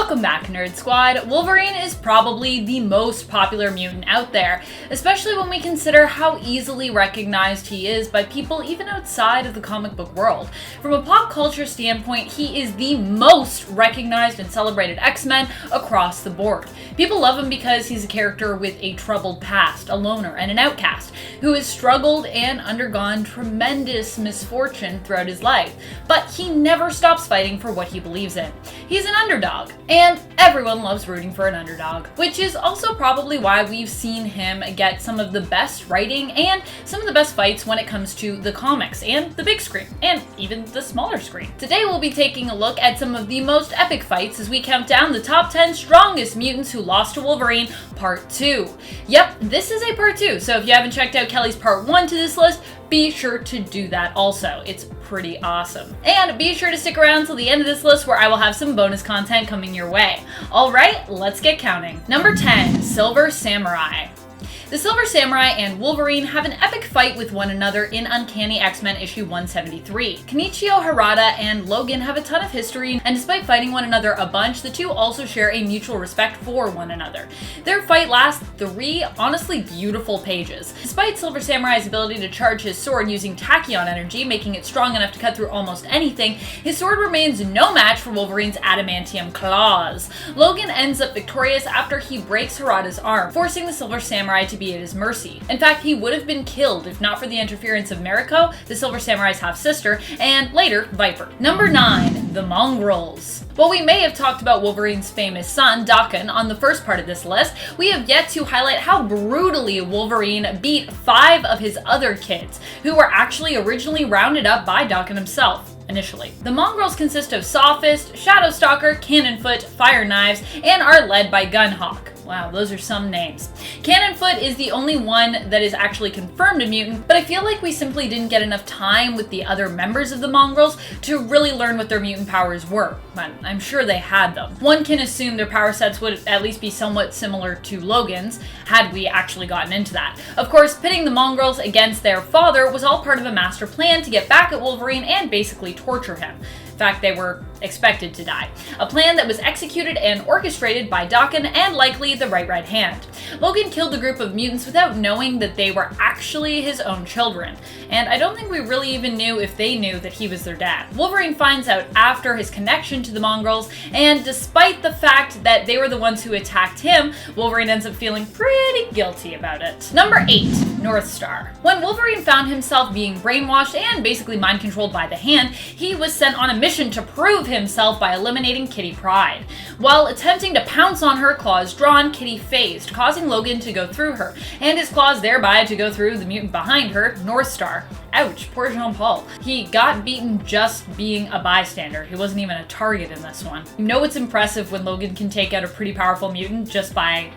Welcome back, Nerd Squad. Wolverine is probably the most popular mutant out there, especially when we consider how easily recognized he is by people even outside of the comic book world. From a pop culture standpoint, he is the most recognized and celebrated X-Men across the board. People love him because he's a character with a troubled past, a loner, and an outcast, who has struggled and undergone tremendous misfortune throughout his life, but he never stops fighting for what he believes in. He's an underdog, and everyone loves rooting for an underdog, which is also probably why we've seen him get some of the best writing and some of the best fights when it comes to the comics and the big screen, and even the smaller screen. Today we'll be taking a look at some of the most epic fights as we count down the top 10 strongest mutants who lost to Wolverine, Part 2. Yep, this is a Part 2, so if you haven't checked out Kelly's Part 1 to this list, be sure to do that also. It's pretty awesome. And be sure to stick around till the end of this list where I will have some bonus content coming your way. Alright, let's get counting. Number 10, Silver Samurai. The Silver Samurai and Wolverine have an epic fight with one another in Uncanny X-Men issue 173. Kenichio Harada and Logan have a ton of history, and despite fighting one another a bunch, the two also share a mutual respect for one another. Their fight lasts 3 honestly beautiful pages. Despite Silver Samurai's ability to charge his sword using tachyon energy, making it strong enough to cut through almost anything, his sword remains no match for Wolverine's adamantium claws. Logan ends up victorious after he breaks Harada's arm, forcing the Silver Samurai to be at his mercy. In fact, he would have been killed if not for the interference of Mariko, the Silver Samurai's half-sister, and later, Viper. Number 9, the Mongrels. While we may have talked about Wolverine's famous son, Daken, on the first part of this list, we have yet to highlight how brutally Wolverine beat 5 of his other kids, who were actually originally rounded up by Daken himself. Initially. The Mongrels consist of Sophist, Shadowstalker, Cannonfoot, Fire Knives, and are led by Gunhawk. Wow, those are some names. Cannonfoot is the only one that is actually confirmed a mutant, but I feel like we simply didn't get enough time with the other members of the Mongrels to really learn what their mutant powers were, but I'm sure they had them. One can assume their power sets would at least be somewhat similar to Logan's, had we actually gotten into that. Of course, pitting the Mongrels against their father was all part of a master plan to get back at Wolverine and basically torture him. In fact, they were expected to die. A plan that was executed and orchestrated by Daken and likely the right hand. Logan killed the group of mutants without knowing that they were actually his own children, and I don't think we really even knew if they knew that he was their dad. Wolverine finds out after his connection to the Mongrels, and despite the fact that they were the ones who attacked him, Wolverine ends up feeling pretty guilty about it. Number 8, North Star. When Wolverine found himself being brainwashed and basically mind-controlled by the Hand, he was sent on a mission to prove himself by eliminating Kitty Pryde. While attempting to pounce on her, claws drawn, Kitty phased, causing Logan to go through her, and his claws thereby to go through the mutant behind her, North Star. Ouch, poor Jean-Paul. He got beaten just being a bystander. He wasn't even a target in this one. You know it's impressive when Logan can take out a pretty powerful mutant just by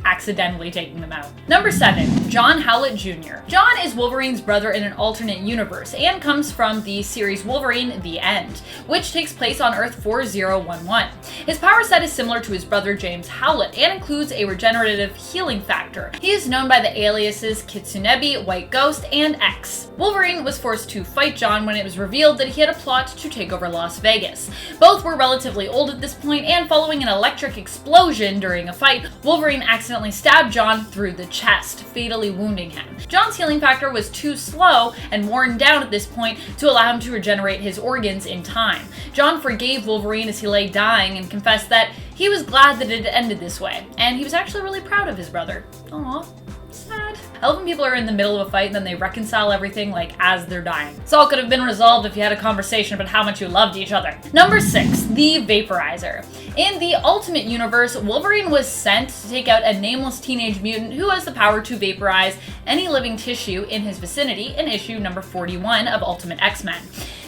accidentally taking them out. Number 7, John Howlett Jr. John is Wolverine's brother in an alternate universe and comes from the series Wolverine: The End, which takes place on Earth 4011. His power set is similar to his brother James Howlett and includes a regenerative healing factor. He is known by the aliases Kitsunebi, White Ghost, and X. Wolverine was forced to fight John when it was revealed that he had a plot to take over Las Vegas. Both were relatively old at this point, and following an electric explosion during a fight, Wolverine accidentally stabbed John through the chest, fatally wounding him. John's healing factor was too slow and worn down at this point to allow him to regenerate his organs in time. John forgave Wolverine as he lay dying and confessed that he was glad that it had ended this way, and he was actually really proud of his brother. Aww. Sad. I love when people are in the middle of a fight and then they reconcile everything as they're dying. This all could have been resolved if you had a conversation about how much you loved each other. Number 6, the Vaporizer. In the Ultimate Universe, Wolverine was sent to take out a nameless teenage mutant who has the power to vaporize any living tissue in his vicinity in issue number 41 of Ultimate X-Men.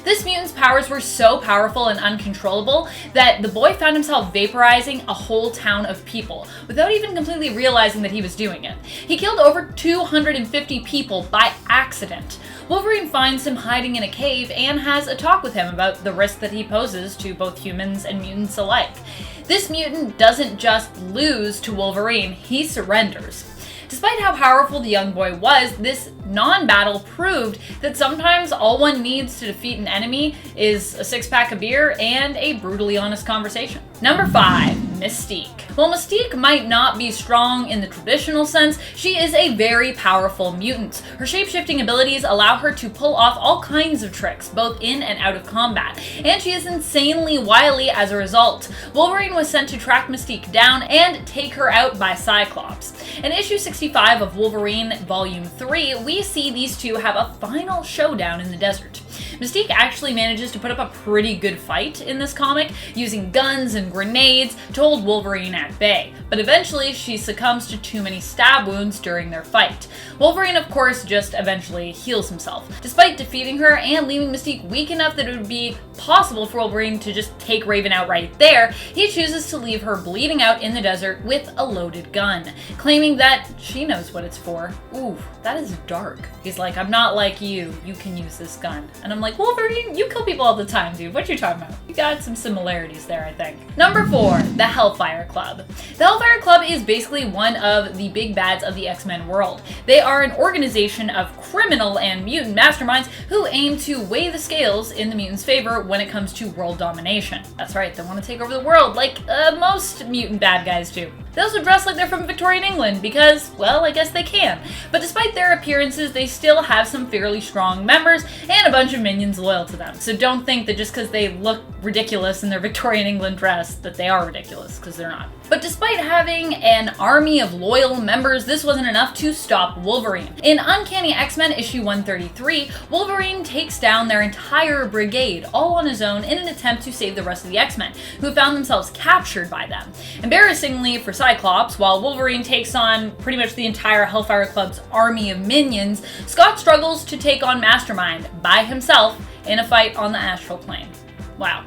This mutant's powers were so powerful and uncontrollable that the boy found himself vaporizing a whole town of people without even completely realizing that he was doing it. He killed over 250 people by accident. Wolverine finds him hiding in a cave and has a talk with him about the risk that he poses to both humans and mutants alike. This mutant doesn't just lose to Wolverine, he surrenders. Despite how powerful the young boy was, this non-battle proved that sometimes all one needs to defeat an enemy is a six-pack of beer and a brutally honest conversation. Number 5, Mystique. While Mystique might not be strong in the traditional sense, she is a very powerful mutant. Her shape-shifting abilities allow her to pull off all kinds of tricks, both in and out of combat, and she is insanely wily as a result. Wolverine was sent to track Mystique down and take her out by Cyclops. In issue 65 of Wolverine Volume 3, we see these two have a final showdown in the desert. Mystique actually manages to put up a pretty good fight in this comic, using guns and grenades to hold Wolverine at bay, but eventually she succumbs to too many stab wounds during their fight. Wolverine, of course, just eventually heals himself. Despite defeating her and leaving Mystique weak enough that it would be possible for Wolverine to just take Raven out right there, he chooses to leave her bleeding out in the desert with a loaded gun, claiming that she knows what it's for. Ooh, that is dark. He's like, I'm not like you can use this gun. And I'm like, Wolverine, you kill people all the time, dude. What you talking about? You got some similarities there, I think. Number 4, the Hellfire Club. The Hellfire Club is basically one of the big bads of the X-Men world. They are an organization of criminal and mutant masterminds who aim to weigh the scales in the mutants' favor when it comes to world domination. That's right, they want to take over the world like most mutant bad guys do. They also dress like they're from Victorian England because, well, I guess they can. But despite their appearances, they still have some fairly strong members and a bunch of minions loyal to them. So don't think that just because they look ridiculous in their Victorian England dress that they are ridiculous, because they're not. But despite having an army of loyal members, this wasn't enough to stop Wolverine. In Uncanny X-Men issue 133, Wolverine takes down their entire brigade, all on his own, in an attempt to save the rest of the X-Men, who found themselves captured by them. Embarrassingly for Cyclops, while Wolverine takes on pretty much the entire Hellfire Club's army of minions, Scott struggles to take on Mastermind by himself in a fight on the astral plane. Wow.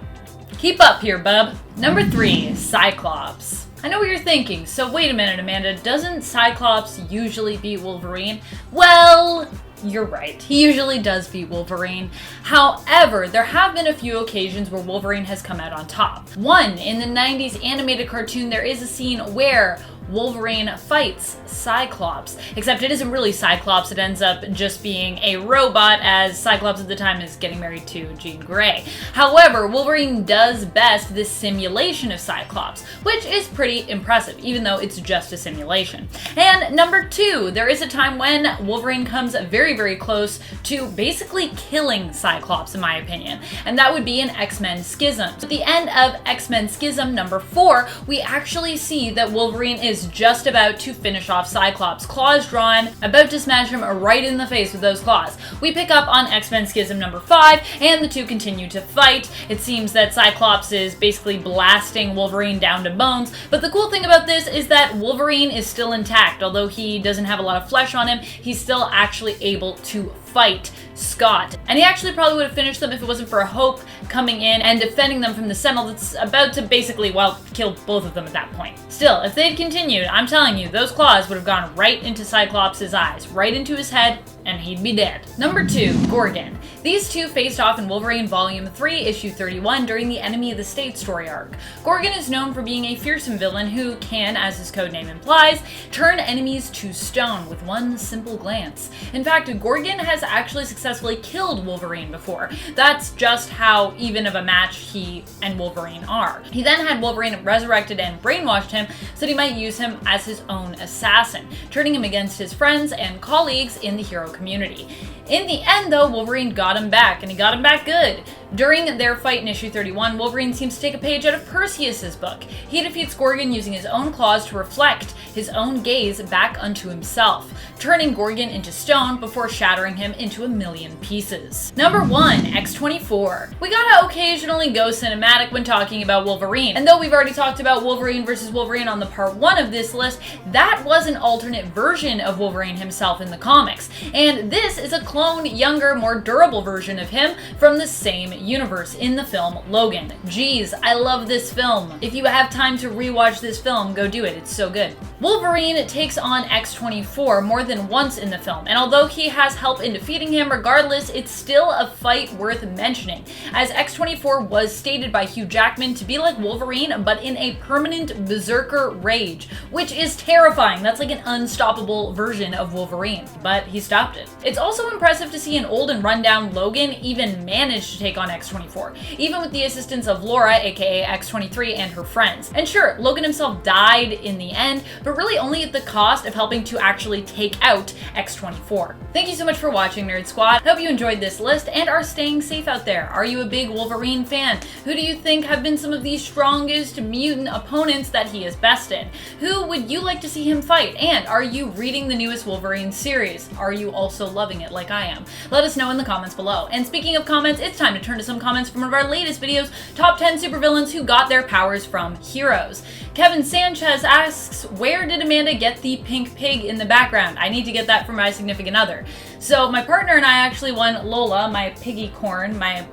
Keep up here, bub. Number 3, Cyclops. I know what you're thinking, so wait a minute, Amanda, doesn't Cyclops usually beat Wolverine? Well, you're right, he usually does beat Wolverine. However, there have been a few occasions where Wolverine has come out on top. One, in the 90s animated cartoon, there is a scene where Wolverine fights Cyclops, except it isn't really Cyclops, it ends up just being a robot, as Cyclops at the time is getting married to Jean Grey. However, Wolverine does best this simulation of Cyclops, which is pretty impressive, even though it's just a simulation. And number 2, there is a time when Wolverine comes very, very close to basically killing Cyclops, in my opinion, and that would be in X-Men Schism. At the end of X-Men Schism number 4, we actually see that Wolverine is just about to finish off Cyclops, claws drawn, about to smash him right in the face with those claws. We pick up on X-Men Schism number 5, and the two continue to fight. It seems that Cyclops is basically blasting Wolverine down to bones, but the cool thing about this is that Wolverine is still intact. Although he doesn't have a lot of flesh on him, he's still actually able to fight Scott. And he actually probably would have finished them if it wasn't for Hope coming in and defending them from the Sentinel that's about to basically, well, kill both of them at that point. Still, if they'd continued, I'm telling you, those claws would have gone right into Cyclops' eyes, right into his head, and he'd be dead. Number 2, Gorgon. These two faced off in Wolverine Volume 3, Issue 31 during the Enemy of the State story arc. Gorgon is known for being a fearsome villain who can, as his codename implies, turn enemies to stone with one simple glance. In fact, Gorgon has actually successfully killed Wolverine before. That's just how even of a match he and Wolverine are. He then had Wolverine resurrected and brainwashed him so that he might use him as his own assassin, turning him against his friends and colleagues in the hero community. In the end, though, Wolverine got him back, and he got him back good. During their fight in issue 31, Wolverine seems to take a page out of Perseus's book. He defeats Gorgon using his own claws to reflect his own gaze back unto himself, turning Gorgon into stone before shattering him into a million pieces. Number 1, X-24. We gotta occasionally go cinematic when talking about Wolverine, and though we've already talked about Wolverine versus Wolverine on the part 1 of this list, that was an alternate version of Wolverine himself in the comics, and this is a cloned, younger, more durable version of him from the same universe in the film Logan. Jeez, I love this film. If you have time to rewatch this film, go do it. It's so good. Wolverine takes on X-24 more than once in the film, and although he has help in defeating him, regardless, it's still a fight worth mentioning, as X-24 was stated by Hugh Jackman to be like Wolverine, but in a permanent berserker rage, which is terrifying. That's like an unstoppable version of Wolverine, but he stopped it. It's also impressive to see an old and rundown Logan even manage to take on X-24, even with the assistance of Laura, aka X-23, and her friends. And sure, Logan himself died in the end, but really only at the cost of helping to actually take out X-24. Thank you so much for watching, Nerd Squad. Hope you enjoyed this list and are staying safe out there. Are you a big Wolverine fan? Who do you think have been some of the strongest mutant opponents that he is best in? Who would you like to see him fight? And are you reading the newest Wolverine series? Are you also loving it like I am? Let us know in the comments below. And speaking of comments, it's time to turn to some comments from one of our latest videos, Top 10 Supervillains Who Got Their Powers from Heroes. Kevin Sanchez asks, where did Amanda get the pink pig in the background? I need to get that for my significant other. So my partner and I actually won Lola, my piggy corn, my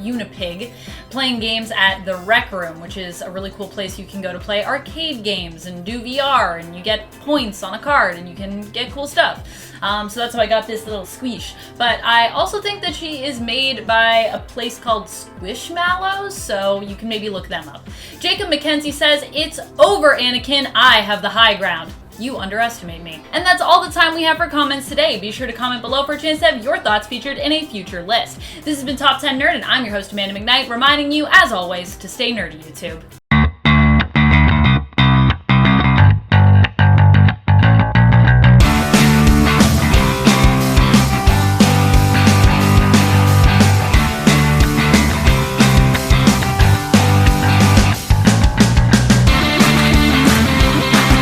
unipig, playing games at the Rec Room, which is a really cool place you can go to play arcade games and do VR, and you get points on a card and you can get cool stuff. So that's how I got this little squish. But I also think that she is made by a place called Squishmallows, so you can maybe look them up. Jacob McKenzie says, it's over, Anakin. I have the high ground. You underestimate me. And that's all the time we have for comments today. Be sure to comment below for a chance to have your thoughts featured in a future list. This has been Top 10 Nerd, and I'm your host, Amanda McKnight, reminding you, as always, to stay nerdy, YouTube.